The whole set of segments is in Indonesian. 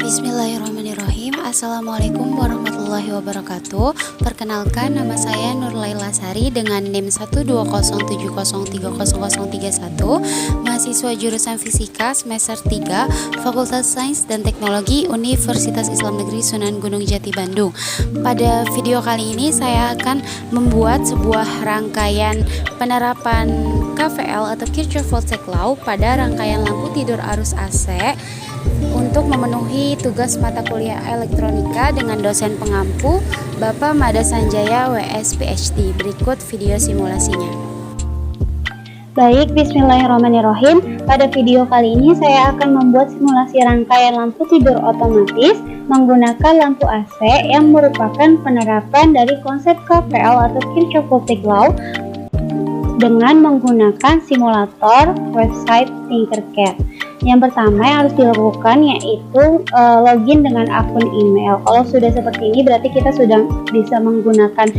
Bismillahirrahmanirrahim. Assalamualaikum warahmatullahi wabarakatuh. Perkenalkan, nama saya Nur Laila Sari dengan NIM 12070300031, mahasiswa jurusan Fisika semester 3, Fakultas Sains dan Teknologi Universitas Islam Negeri Sunan Gunung Jati Bandung. Pada video kali ini saya akan membuat sebuah rangkaian penerapan KVL atau Kirchhoff Voltage Law pada rangkaian lampu tidur arus AC untuk memenuhi tugas mata kuliah elektronika dengan dosen pengampu Bapak Mada Sanjaya WS PhD. Berikut video simulasinya. Baik, bismillahirrahmanirrahim. Pada video kali ini saya akan membuat simulasi rangkaian lampu tidur otomatis menggunakan lampu AC yang merupakan penerapan dari konsep KVL atau Kirchhoff Voltage Law dengan menggunakan simulator website Tinkercad. Yang pertama yang harus dilakukan yaitu login dengan akun email. Kalau sudah seperti ini berarti kita sudah bisa menggunakan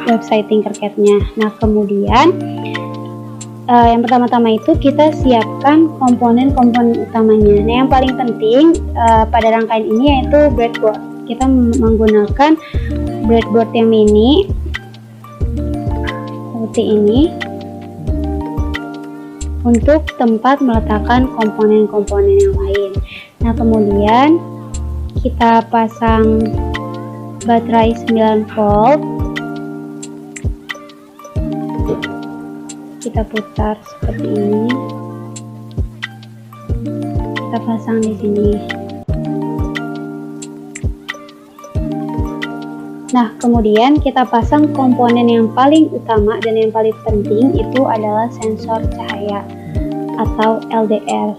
website Tinkercad-nya. Nah, kemudian yang pertama-tama itu kita siapkan komponen-komponen utamanya. Nah, yang paling penting pada rangkaian ini yaitu breadboard. Kita menggunakan breadboard yang mini seperti ini untuk tempat meletakkan komponen-komponen yang lain. Nah, kemudian kita pasang baterai 9 volt. Kita putar seperti ini. Kita pasang di sini. Nah, kemudian kita pasang komponen yang paling utama dan yang paling penting itu adalah sensor cahaya atau LDR.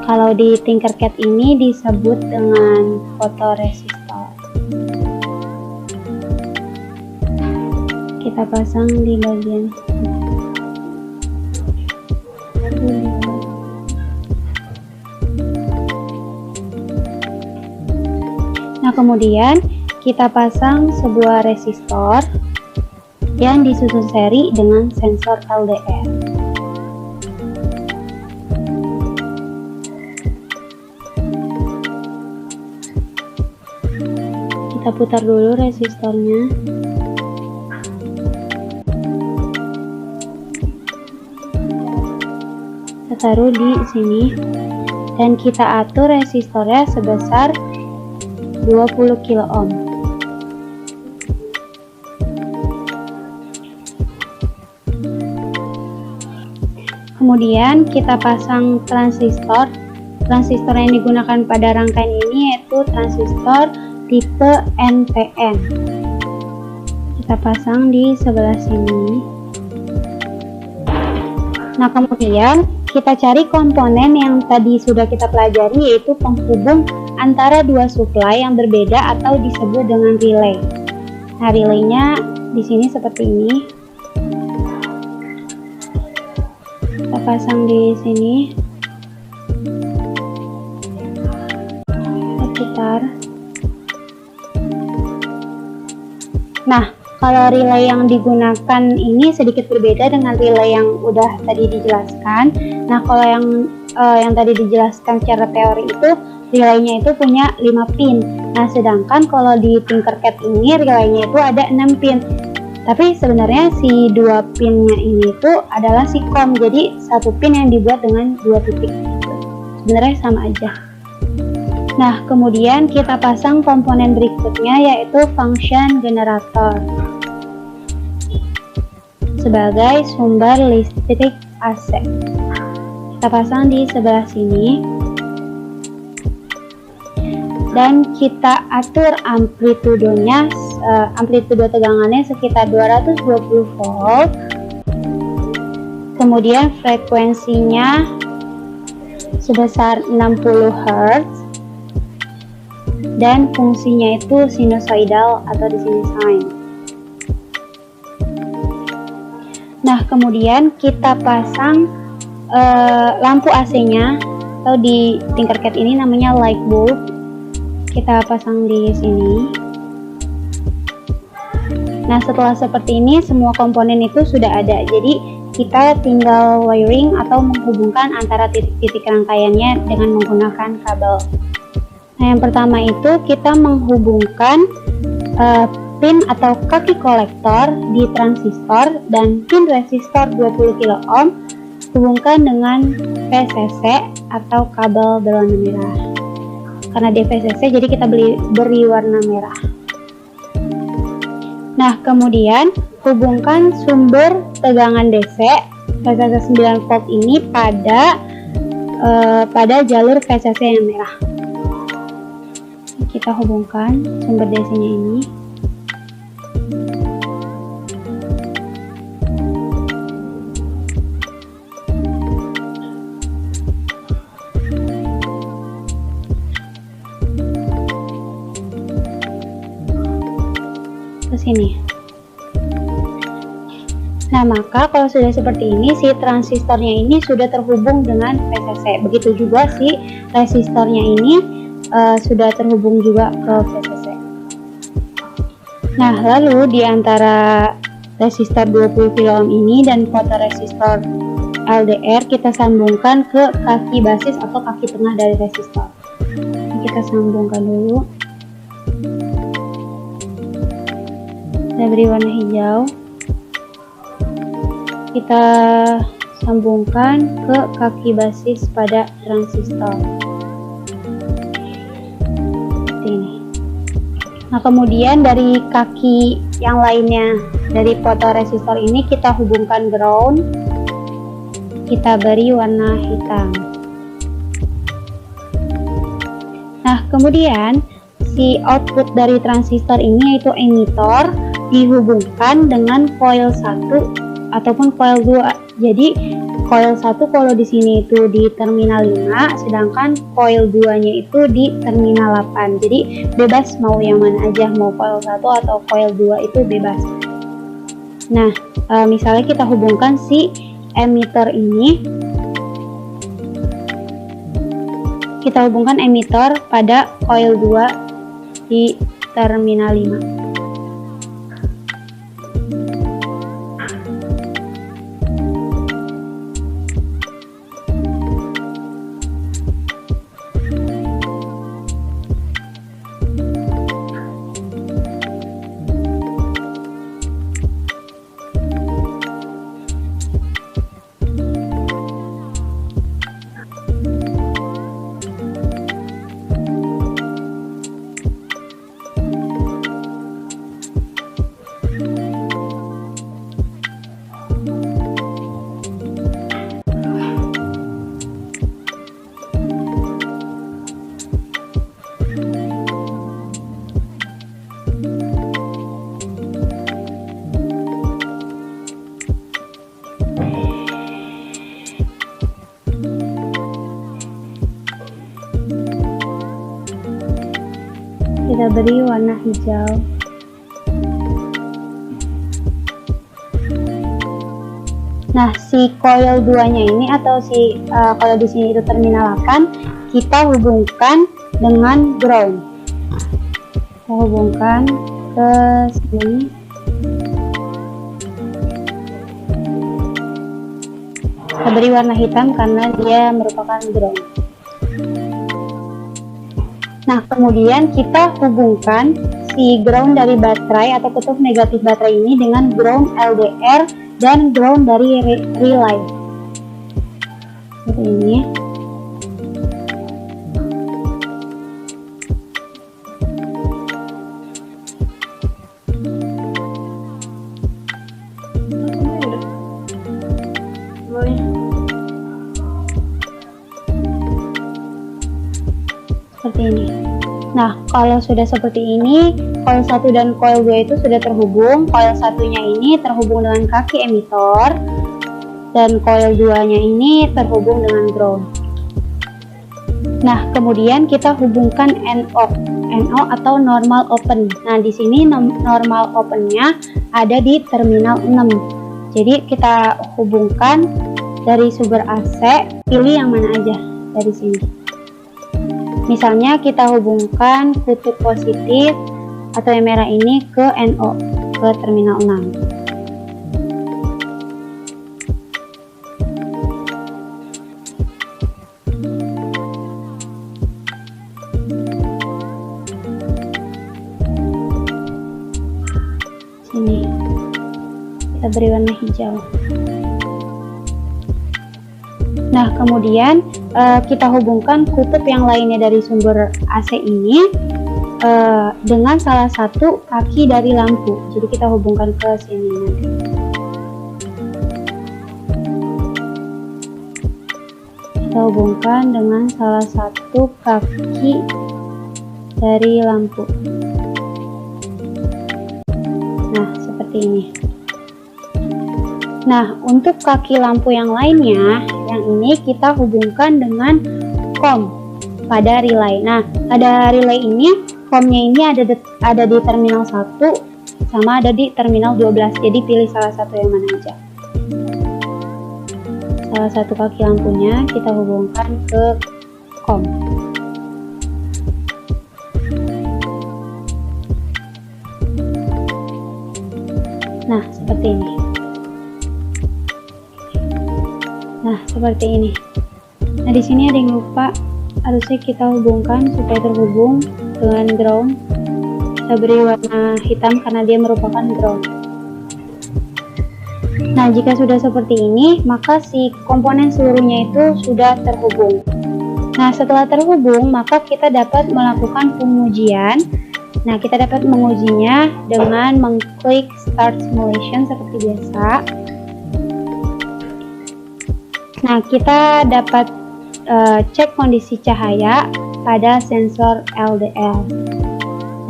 Kalau di Tinkercad ini disebut dengan fotoresistor. Kita pasang di bagian Nah, kemudian kita pasang sebuah resistor yang disusun seri dengan sensor LDR. Kita putar dulu resistornya. Kita taruh di sini dan kita atur resistornya sebesar 20 kilo ohm. Kemudian kita pasang transistor. Transistor yang digunakan pada rangkaian ini yaitu transistor tipe NPN. Kita pasang di sebelah sini. Nah, kemudian kita cari komponen yang tadi sudah kita pelajari yaitu penghubung antara dua supply yang berbeda atau disebut dengan relay. Nah, relaynya di sini seperti ini. Kita pasang di sini. Kita putar. Nah, kalau relay yang digunakan ini sedikit berbeda dengan relay yang udah tadi dijelaskan. Nah, kalau yang tadi dijelaskan secara teori itu relaynya itu punya 5 pin. Nah, sedangkan kalau di Tinkercad ini relaynya itu ada 6 pin. Tapi sebenarnya si 2 pinnya ini itu adalah si COM. Jadi satu pin yang dibuat dengan 2 titik. Sebenarnya sama aja. Nah, kemudian kita pasang komponen berikutnya yaitu function generator sebagai sumber listrik AC. Kita pasang di sebelah sini. Dan kita atur amplitudenya, amplitude tegangannya sekitar 220 volt. Kemudian frekuensinya sebesar 60 Hz dan fungsinya itu sinusoidal atau di sini sine. Nah, kemudian kita pasang lampu AC-nya atau di Tinkercad ini namanya light bulb. Kita pasang di sini. Nah, setelah seperti ini semua komponen itu sudah ada. Jadi kita tinggal wiring atau menghubungkan antara titik-titik rangkaiannya dengan menggunakan kabel. Nah, yang pertama itu kita menghubungkan pin atau kaki kolektor di transistor dan pin resistor 20 kilo ohm hubungkan dengan VCC atau kabel berwarna merah. Karena dia VCC, jadi kita beri warna merah. Nah, kemudian hubungkan sumber tegangan DC VCC 9 volt ini pada jalur VCC yang merah. Kita hubungkan sumber DC-nya ini. Ke sini. Nah, maka kalau sudah seperti ini, si transistornya ini sudah terhubung dengan VCC. Begitu juga si resistornya ini sudah terhubung juga ke VCC. Nah, lalu di antara resistor 20 kilo ohm ini dan fotoresistor LDR kita sambungkan ke kaki basis atau kaki tengah dari resistor. Kita sambungkan dulu. Saya beri warna hijau. Kita sambungkan ke kaki basis pada transistor seperti ini. Nah, kemudian dari kaki yang lainnya dari fotoresistor ini kita hubungkan ground. Kita beri warna hitam. Nah, kemudian si output dari transistor ini yaitu emitor dihubungkan dengan coil 1 ataupun coil 2. Jadi coil 1 kalau di sini itu di terminal 5, sedangkan coil 2-nya itu di terminal 8. Jadi bebas mau yang mana aja, mau coil 1 atau coil 2 itu bebas. Nah, misalnya kita hubungkan si emitter ini. Kita hubungkan emitter pada coil 2 di terminal 5. Kita beri warna hijau. Nah, si coil 2-nya ini atau si kalau di sini itu terminal 8, kita hubungkan dengan ground. Kita hubungkan ke sini. Kita beri warna hitam karena dia merupakan ground. Nah, kemudian kita hubungkan si ground dari baterai atau kutub negatif baterai ini dengan ground LDR dan ground dari relay. Seperti ini. Seperti ini. Nah, kalau sudah seperti ini, coil 1 dan coil 2 itu sudah terhubung. Coil 1-nya ini terhubung dengan kaki emitor dan coil 2-nya ini terhubung dengan ground. Nah, kemudian kita hubungkan NO atau normal open. Nah, di sini normal opennya ada di terminal 6. Jadi kita hubungkan dari sumber AC, pilih yang mana aja dari sini. Misalnya kita hubungkan kutub positif atau yang merah ini ke NO, ke terminal 6. kita beri warna hijau. Nah, kemudian kita hubungkan kutub yang lainnya dari sumber AC ini dengan salah satu kaki dari lampu. Jadi kita hubungkan ke sini nanti. Kita hubungkan dengan salah satu kaki dari lampu. Nah, seperti ini. Nah, untuk kaki lampu yang lainnya, yang ini kita hubungkan dengan COM pada relay. Nah, pada relay ini, COM-nya ini ada di terminal 1 sama ada di terminal 12. Jadi pilih salah satu yang mana aja. Salah satu kaki lampunya kita hubungkan ke COM. Nah, seperti ini. Nah, seperti ini. Nah, di sini ada yang lupa, harusnya kita hubungkan supaya terhubung dengan ground. Kita beri warna hitam karena dia merupakan ground. Nah, jika sudah seperti ini, maka si komponen seluruhnya itu sudah terhubung. Nah, setelah terhubung, maka kita dapat melakukan pengujian. Nah, kita dapat mengujinya dengan mengklik Start Simulation seperti biasa. Nah, kita dapat cek kondisi cahaya pada sensor LDR.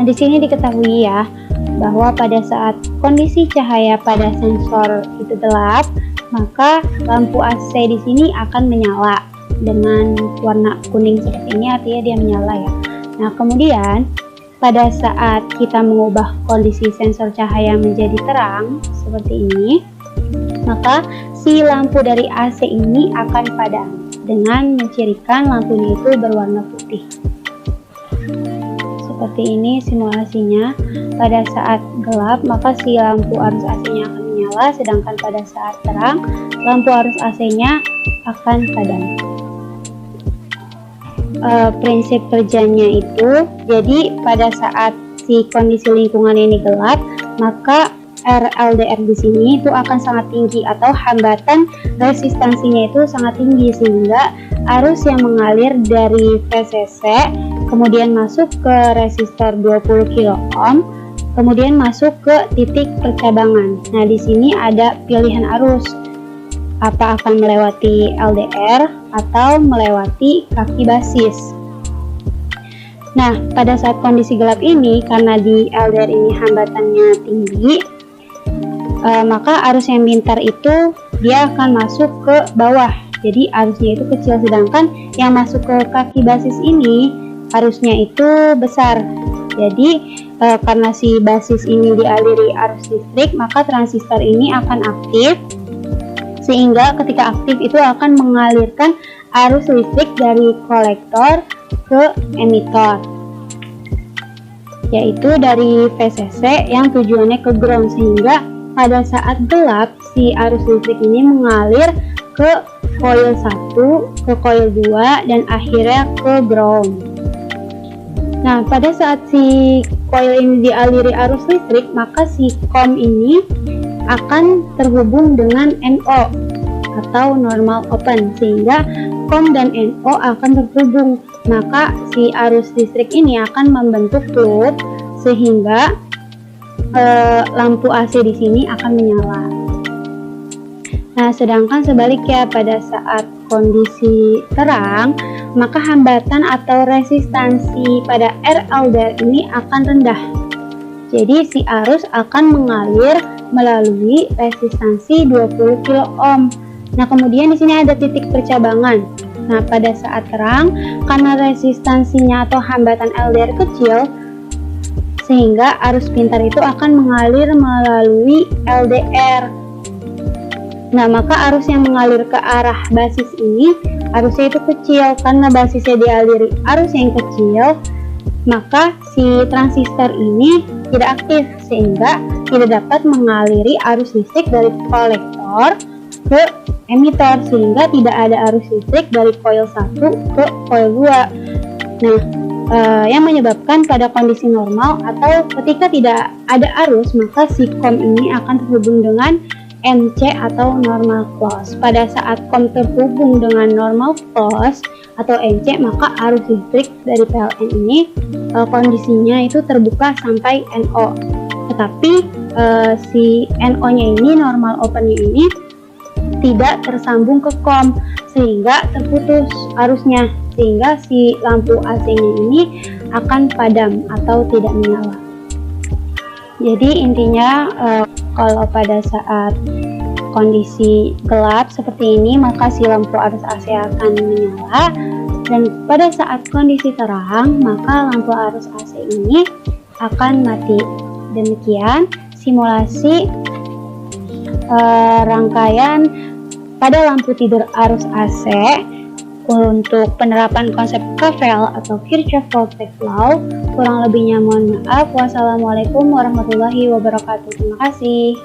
Nah, di sini diketahui ya bahwa pada saat kondisi cahaya pada sensor itu gelap, maka lampu AC di sini akan menyala dengan warna kuning seperti ini, artinya dia menyala ya. Nah, kemudian pada saat kita mengubah kondisi sensor cahaya menjadi terang seperti ini, maka si lampu dari AC ini akan padam dengan mencirikan lampunya itu berwarna putih. Seperti ini simulasinya. Pada saat gelap, maka si lampu arus AC-nya akan menyala, sedangkan pada saat terang, lampu arus AC-nya akan padam. Prinsip kerjanya itu, jadi pada saat si kondisi lingkungan ini gelap, maka RLDR di sini itu akan sangat tinggi atau hambatan resistansinya itu sangat tinggi, sehingga arus yang mengalir dari VCC kemudian masuk ke resistor 20 kilo ohm, kemudian masuk ke titik percabangan. Nah, di sini ada pilihan arus, apa akan melewati LDR atau melewati kaki basis. Nah, pada saat kondisi gelap ini, karena di LDR ini hambatannya tinggi, maka arus yang mintar itu dia akan masuk ke bawah, jadi arusnya itu kecil, sedangkan yang masuk ke kaki basis ini arusnya itu besar. Jadi karena si basis ini dialiri arus listrik, maka transistor ini akan aktif, sehingga ketika aktif itu akan mengalirkan arus listrik dari kolektor ke emitor, yaitu dari VCC yang tujuannya ke ground, sehingga pada saat gelap si arus listrik ini mengalir ke coil 1, ke coil 2, dan akhirnya ke ground. Nah, pada saat si coil ini dialiri arus listrik, maka si COM ini akan terhubung dengan NO atau normal open, sehingga COM dan NO akan terhubung. Maka si arus listrik ini akan membentuk loop, sehingga lampu AC di sini akan menyala. Nah, sedangkan sebaliknya pada saat kondisi terang, maka hambatan atau resistansi pada RLDR ini akan rendah. Jadi si arus akan mengalir melalui resistansi 20 kilo ohm. Nah, kemudian di sini ada titik percabangan. Nah, pada saat terang, karena resistansinya atau hambatan LDR kecil, sehingga arus pintar itu akan mengalir melalui LDR. Nah, maka arus yang mengalir ke arah basis ini, arusnya itu kecil. Karena basisnya dialiri arus yang kecil, maka si transistor ini tidak aktif, sehingga tidak dapat mengaliri arus listrik dari kolektor ke emitor, sehingga tidak ada arus listrik dari coil 1 ke coil 2. Nah, yang menyebabkan pada kondisi normal atau ketika tidak ada arus, maka si COM ini akan terhubung dengan NC atau normal close. Pada saat kom terhubung dengan normal close atau NC, maka arus listrik dari PLN ini kondisinya itu terbuka sampai NO. Tetapi si NO-nya ini, normal open-nya ini tidak tersambung ke kom, sehingga terputus arusnya, sehingga si lampu AC-nya ini akan padam atau tidak menyala. Jadi intinya kalau pada saat kondisi gelap seperti ini, maka si lampu arus AC akan menyala, dan pada saat kondisi terang, maka lampu arus AC ini akan mati. Demikian simulasi rangkaian pada lampu tidur arus AC untuk penerapan konsep KVL atau Kirchhoff Voltage Law. Kurang lebihnya mohon maaf. Wassalamualaikum warahmatullahi wabarakatuh. Terima kasih.